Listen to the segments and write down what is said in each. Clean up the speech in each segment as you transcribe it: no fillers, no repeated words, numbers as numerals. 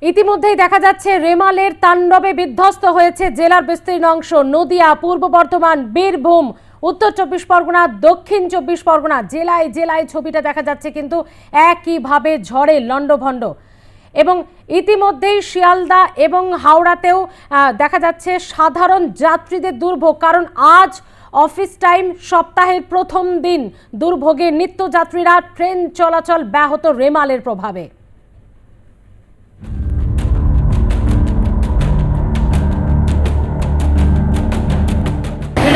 ইতিমধ্যেই দেখা যাচ্ছে রেমালের তাণ্ডবে বিধ্বস্ত হয়েছে জেলার বিস্তীর্ণ অংশ। নদিয়া, পূর্ব বর্ধমান, বীরভূম, উত্তর 24 পরগনা, দক্ষিণ 24 পরগনা, জেলায় জেলায় ছবিটা দেখা যাচ্ছে কিন্তু একইভাবে ঝড়ে লণ্ডভণ্ড। এবং ইতিমধ্যেই শিয়ালদা এবং হাওড়াতেও দেখা যাচ্ছে সাধারণ যাত্রীদের দুর্ভোগ, কারণ আজ অফিস টাইম, সপ্তাহের প্রথম দিন। দুর্ভোগে নিত্যযাত্রীরা, ট্রেন চলাচল ব্যাহত রেমালের প্রভাবে।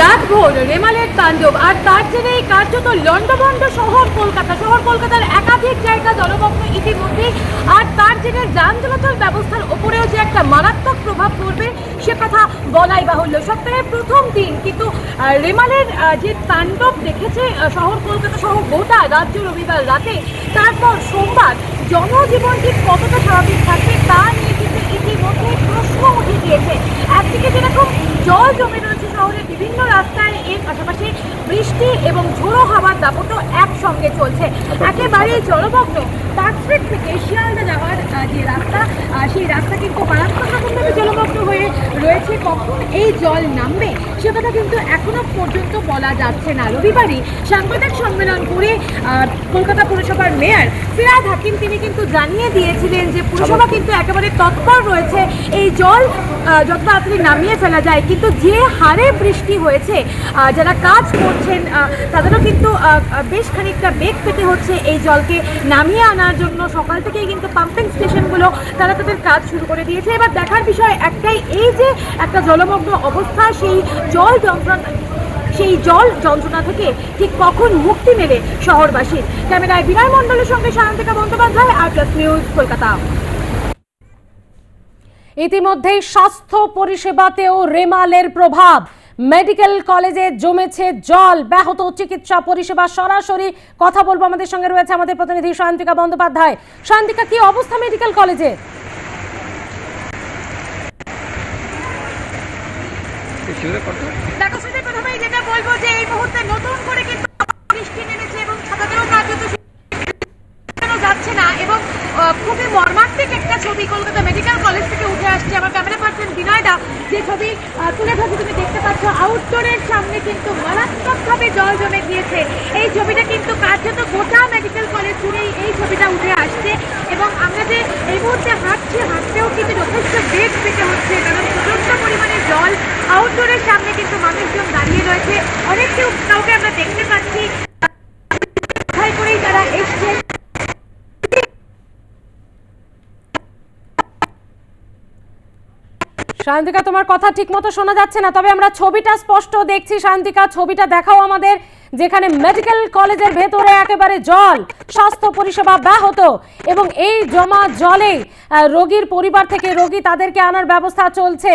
রাতভর রেমালের তাণ্ডব, আর তার জেরেই কার্যত লণ্ডভণ্ড শহর কলকাতা। শহর কলকাতার একাধিক জায়গা জলমগ্ন ইতিমধ্যেই, আর তার জেরে যান চলাচল ব্যবস্থার ওপরেও যে একটা মারাত্মক প্রভাব পড়বে সে কথা বলাই বাহুল্য। সপ্তাহের প্রথম দিন কিন্তু রেমালের যে তাণ্ডব দেখেছে শহর কলকাতা সহ গোটা রাজ্য রবিবার রাতে, তারপর সোমবার জনজীবন ঠিক কতটা স্বাভাবিক থাকবে তা নিয়ে কিন্তু ইতিমধ্যে প্রশ্ন উঠে গিয়েছে। একদিকে যেরকম জল জমে রয়েছে শহরের বিভিন্ন রাস্তায়, এর পাশাপাশি বৃষ্টি এবং ঝোড়ো হাওয়ার দাপটও একসঙ্গে চলছে। একেবারেই জলমগ্ন পার্ক স্ট্রিট থেকে শিয়ালদা যাওয়ার যে রাস্তা, সেই রাস্তা কিন্তু মারাত্মক রকমভাবে জলমগ্ন হয়ে রয়েছে। কখন এই জল নামবে সে কথা কিন্তু এখনো পর্যন্ত বলা যাচ্ছে না। রবিবারই সাংবাদিক সম্মেলন করে কলকাতা পুরসভার মেয়র ফিরহাদ হাকিম তিনি কিন্তু জানিয়ে দিয়েছিলেন যে পুরসভা কিন্তু একেবারে তৎপর রয়েছে এই জল যত তাড়াতাড়ি নামিয়ে ফেলা যায়। কিন্তু যে হারে বৃষ্টি হয়েছে, যারা কাজ করছেন তাদেরও কিন্তু বেশ খানিকটা বেগ পেতে হচ্ছে এই জলকে নামিয়ে আনার জন্য। সকাল থেকেই কিন্তু পাম্পিং স্টেশনগুলো তারা তাদের কাজ শুরু করে দিয়েছে। এবার দেখার বিষয় একটাই, এই যে একটা জলমগ্ন অবস্থা, সেই জল যন্ত্রণা থেকে ঠিক কখন মুক্তি মেলে শহরবাসীর। ক্যামেরায় বিনয় মণ্ডলের সঙ্গে সায়ন্তিকা বন্দ্যোপাধ্যায়, আর+ নিউজ, কলকাতা। ইতিমধ্যেই স্বাস্থ্য পরিষেবাতেও রেমালের প্রভাব। মেডিকেল কলেজে জমেছে জল, ব্যাহত চিকিৎসা পরিষেবা। সরাসরি কথা বলবো, আমাদের সঙ্গে রয়েছে আমাদের প্রতিনিধি সায়ন্তিকা বন্দ্যোপাধ্যায়। সায়ন্তিকা, কি অবস্থা মেডিকেল কলেজে? দেখো, সেটা প্রথমেই যেটা বলবো যে এই মুহূর্তে নতুন করে কিন্তু বৃষ্টি নেমেছে এবং ছাতাতেও কার্যত যাচ্ছে না, এবং খুবই মর্মান্তিক একটা ছবি কলকাতা মেডিকেল কলেজ থেকে উঠে আসছে। আমার ক্যামেরা পার্সন বিনয়দা যে ছবি তুলে ধরছে তুমি দেখতে পাচ্ছ, আউটডোরের সামনে কিন্তু মারাত্মকভাবে জল জমে গিয়েছে। এই ছবিটা কিন্তু কার্যত গোটা মেডিকেল কলেজ জুড়েই এই ছবিটা উঠে আসছে। এবং আমরা যে এই মুহূর্তে হাঁটতেও কিন্তু যথেষ্ট বেগ পেতে হচ্ছে, কারণ প্রচন্ড পরিমাণে জল। আউটডোরের সামনে কিন্তু মানুষজন দাঁড়িয়ে রয়েছে, কাউকে আমরা দেখতে পাচ্ছি করেই তারা এসছে। শান্তিকা, তোমার কথা ঠিকমতো শোনা যাচ্ছে না, তবে আমরা ছবিটা স্পষ্ট দেখছি। শান্তিকা, ছবিটা দেখাও আমাদের, যেখানে মেডিকেল কলেজের ভেতরে একেবারে জল, স্বাস্থ্য পরিষেবা ব্যাহত, এবং এই জমা জলেই রোগীর পরিবার থেকে রোগী তাদেরকে আনার ব্যবস্থা চলছে।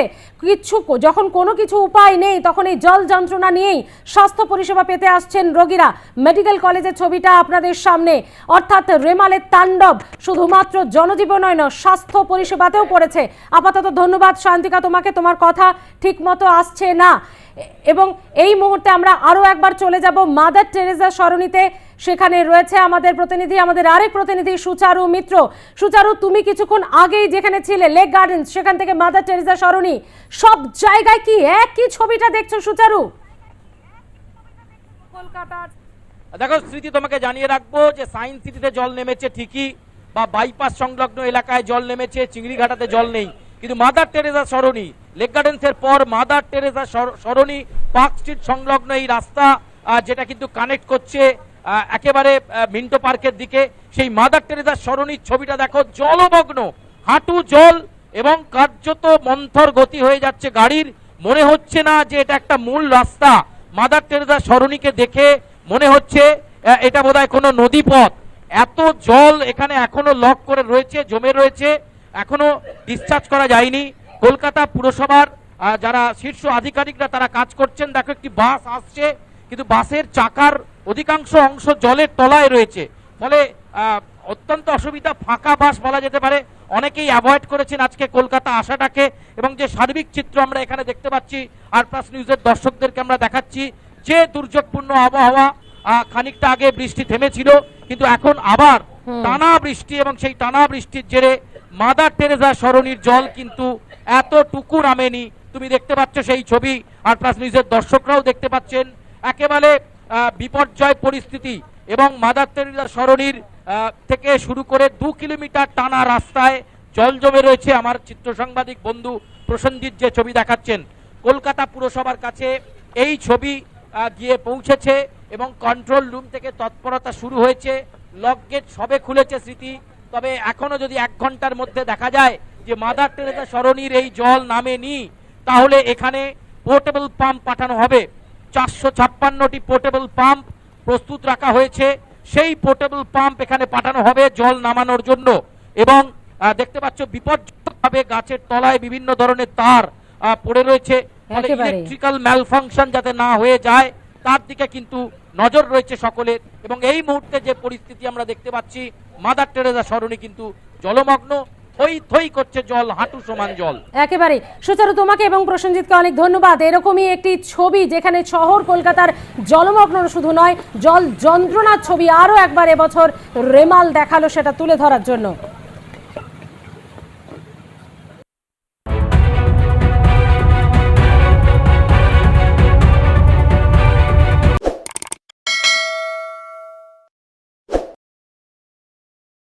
যখন কোনো কিছু উপায় নেই তখন এই জল যন্ত্রণা নিয়েই স্বাস্থ্য পরিষেবা পেতে আসছেন রোগীরা। মেডিকেল কলেজের ছবিটা আপনাদের সামনে, অর্থাৎ রেমালের তাণ্ডব শুধুমাত্র জনজীবন নয়, স্বাস্থ্য পরিষেবাতেও পড়েছে। আপাতত ধন্যবাদ শান্তিকা তোমাকে, তোমার কথা ঠিক মতো আসছে না। এবং এই মুহূর্তে আমরা আরো একবার চলে যাব মাদার টেরেসা সরণিতে। সেখানে রয়েছে আমাদের প্রতিনিধি, আমাদের আরেক প্রতিনিধি সুচারু মিত্র। সুচারু, তুমি কিছুক্ষণ আগেই যেখানে ছিলে লেক গার্ডেন্স, সেখান থেকে মাদার টেরেসা সরণি, সব জায়গায় কি একই ছবিটা দেখছো সুচারু? কলকাতার দেখো স্মৃতি, তোমাকে জানিয়ে রাখবো যে সায়েন্স সিটিতে জল নেমেছে ঠিকই, বা বাইপাস সংলগ্ন এলাকায় জল নেমেছে, চিংড়িঘাটাতে জল নেই, কিন্তু মাদার টেরেসা সরণি, লেক গার্ডেন্সের পর মাদার টেরেসা সরণি, পার্ক স্ট্রিট সংলগ্ন এই রাস্তা যেটা কিন্তু কানেক্ট করছে একেবারে মিন্টো পার্কের দিকে, সেই মাদার টেরেসা সরণির ছবিটা দেখো, জলমগ্ন, হাঁটু জল, এবং কার্যত মন্থর গতি হয়ে যাচ্ছে গাড়ির। মনে হচ্ছে না যে এটা একটা মূল রাস্তা। মাদার টেরেসা সরণিকে দেখে মনে হচ্ছে এটা বোধহয় কোনো নদী পথ। এত জল এখানে এখনো লক করে রয়েছে, জমে রয়েছে, এখনো ডিসচার্জ করা যায়নি। কলকাতা পুরসভার যারা শীর্ষ আধিকারিকরা তারা কাজ করছেন। দেখো, একটি বাস আসছে, কিন্তু বাসের চাকার অধিকাংশ অংশ জলের তলায় রয়েছে, ফলে অত্যন্ত অসুবিধা। ফাঁকা বাস বলা যেতে পারে। অনেকেই অ্যাভয়েড করেছেন আজকে কলকাতা আসাটাকে, এবং যে সার্বিক চিত্র আমরা এখানে দেখতে পাচ্ছি, আর+ নিউজের দর্শকদেরকে আমরা দেখাচ্ছি যে দুর্যোগপূর্ণ আবহাওয়া। খানিকটা আগে বৃষ্টি থেমেছিল, কিন্তু এখন আবার টানা বৃষ্টি, এবং সেই টানা বৃষ্টির জেরে মাদার টেরেসা সরণির জল কিন্তু এতটুকু নামেনি। তুমি দেখতে পাচ্ছ সেই ছবি, আর প্লাস নিউজের দর্শকরাও দেখতে পাচ্ছেন একেবারে বিপর্যয় পরিস্থিতি। এবং মাদার টেরেসা সরণির থেকে শুরু করে 2 কিলোমিটার টানা রাস্তায় জল জমে রয়েছে। আমার চিত্র সাংবাদিক বন্ধু প্রসেনজিৎ যে ছবি দেখাচ্ছেন, কলকাতা পুরসভার কাছে এই ছবি গিয়ে পৌঁছেছে এবং কন্ট্রোল রুম থেকে তৎপরতা শুরু হয়েছে। লক গেট সবে খুলেছে স্মৃতি, তবে এখনো যদি 1 ঘন্টার মধ্যে দেখা যায় যে মাদার টেরেসা সরণির এই জল নামেনি, তাহলে এখানে পোর্টেবল পাম্প পাঠানো হবে। 456টি পোর্টেবল পাম্প প্রস্তুত রাখা হয়েছে, সেই পোর্টেবল পাম্প এখানে পাঠানো হবে জল নামানোর জন্য। এবং দেখতে পাচ্ছ বিপজ্জনকভাবে গাছের তলায় বিভিন্ন ধরনের তার পড়ে রয়েছে, ইলেকট্রিক্যাল ম্যালফাংশন যাতে না হয়ে যায় তার দিকে কিন্তু নজর রয়েছে সকলের। এবং এই মুহূর্তে যে পরিস্থিতি আমরা দেখতে পাচ্ছি, মাদার টেরেসা সরণি কিন্তু জলমগ্ন, থই থই করছে জল, হাঁটু সমান জল। একেবারে সুচারু, তোমাকে এবং প্রসেনজিৎকে অনেক ধন্যবাদ। এরকমই একটি ছবি যেখানে শহর কলকাতার জলমগ্ন শুধু নয়, জল যন্ত্রণার ছবি আরও একবার এবছর রেমাল দেখালো সেটা তুলে ধরার জন্য।